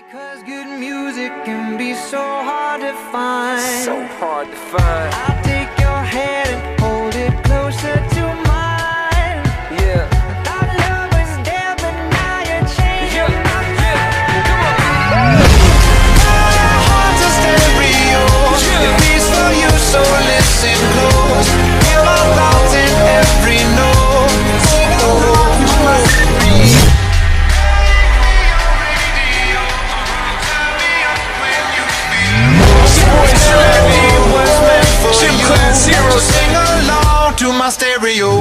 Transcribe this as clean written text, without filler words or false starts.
Because good music can be so hard to find. So hard to find. I'll take your hand and hold it closer to mine. Yeah. Thought love was dead, but now you're changing my mind. My heart's a stereo. It beats for you, so listen close. Hear my thoughts in every note. Sing along to my dream. Gym Class Heroes. Sing along to my stereo.